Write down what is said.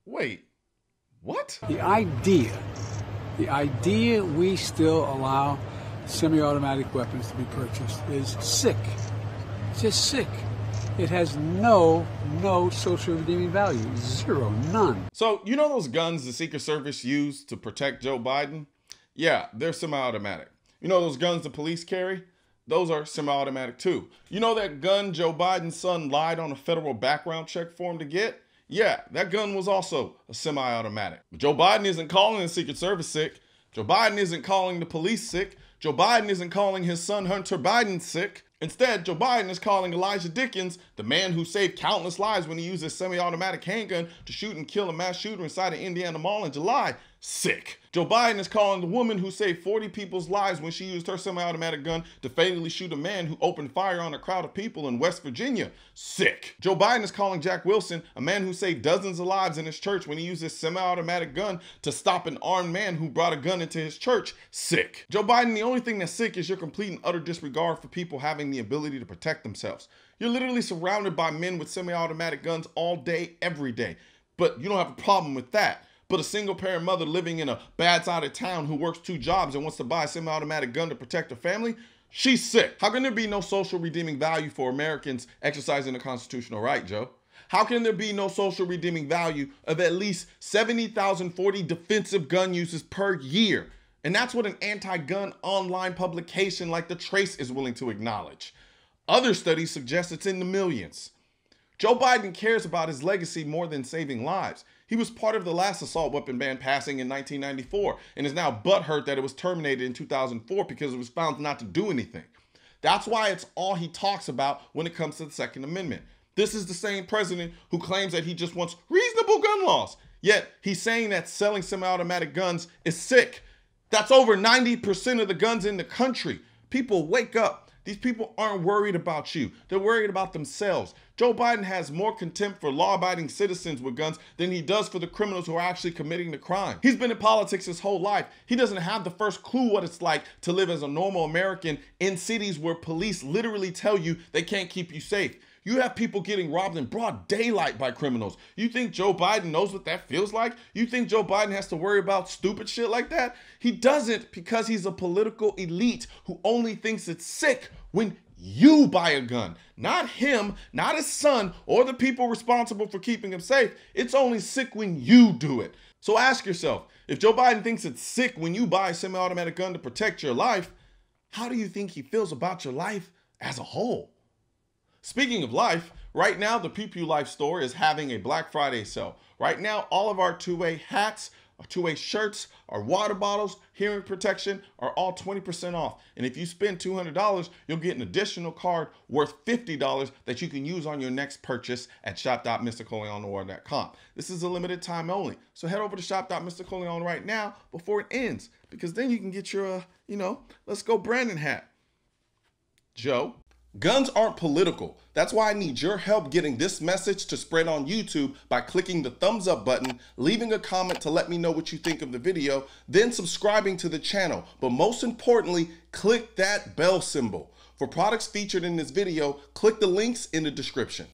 Wait, what? The idea we still allow semi-automatic weapons to be purchased is sick. It's just sick. It has no social redeeming value. Zero, none. So, you know those guns the Secret Service used to protect Joe Biden? Yeah, they're semi-automatic. You know those guns the police carry? Those are semi-automatic too. You know that gun Joe Biden's son lied on a federal background check form to get? Yeah, that gun was also a semi-automatic. But Joe Biden isn't calling the Secret Service sick. Joe Biden isn't calling the police sick. Joe Biden isn't calling his son Hunter Biden sick. Instead, Joe Biden is calling Elijah Dickens, the man who saved countless lives when he used his semi-automatic handgun to shoot and kill a mass shooter inside an Indiana mall in July, sick. Joe Biden is calling the woman who saved 40 people's lives when she used her semi-automatic gun to fatally shoot a man who opened fire on a crowd of people in West Virginia, sick. Joe Biden is calling Jack Wilson, a man who saved dozens of lives in his church when he used his semi-automatic gun to stop an armed man who brought a gun into his church, sick. Joe Biden, the only thing that's sick is your complete and utter disregard for people having the ability to protect themselves. You're literally surrounded by men with semi-automatic guns all day, every day. But you don't have a problem with that. But a single parent mother living in a bad side of town who works 2 jobs and wants to buy a semi-automatic gun to protect her family, she's sick. How can there be no social redeeming value for Americans exercising a constitutional right, Joe? How can there be no social redeeming value of at least 70,040 defensive gun uses per year? And that's what an anti-gun online publication like The Trace is willing to acknowledge. Other studies suggest it's in the millions. Joe Biden cares about his legacy more than saving lives. He was part of the last assault weapon ban passing in 1994 and is now butthurt that it was terminated in 2004 because it was found not to do anything. That's why it's all he talks about when it comes to the Second Amendment. This is the same president who claims that he just wants reasonable gun laws, yet he's saying that selling semi-automatic guns is sick. That's over 90% of the guns in the country. People, wake up. These people aren't worried about you. They're worried about themselves. Joe Biden has more contempt for law-abiding citizens with guns than he does for the criminals who are actually committing the crime. He's been in politics his whole life. He doesn't have the first clue what it's like to live as a normal American in cities where police literally tell you they can't keep you safe. You have people getting robbed in broad daylight by criminals. You think Joe Biden knows what that feels like? You think Joe Biden has to worry about stupid shit like that? He doesn't, because he's a political elite who only thinks it's sick when you buy a gun. Not him, not his son, or the people responsible for keeping him safe. It's only sick when you do it. So ask yourself, if Joe Biden thinks it's sick when you buy a semi-automatic gun to protect your life, how do you think he feels about your life as a whole? Speaking of life, right now the Pew Pew Life store is having a Black Friday sale. Right now, all of our two-way hats, our two-way shirts, our water bottles, hearing protection are all 20% off. And if you spend $200, you'll get an additional card worth $50 that you can use on your next purchase at shop.mrcolionnoir.com. This is a limited time only. So head over to shop.mrcolion right now before it ends, because then you can get your, let's go Brandon hat. Joe? Guns aren't political. That's why I need your help getting this message to spread on YouTube by clicking the thumbs up button, leaving a comment to let me know what you think of the video, then subscribing to the channel. But most importantly, click that bell symbol. For products featured in this video, click the links in the description.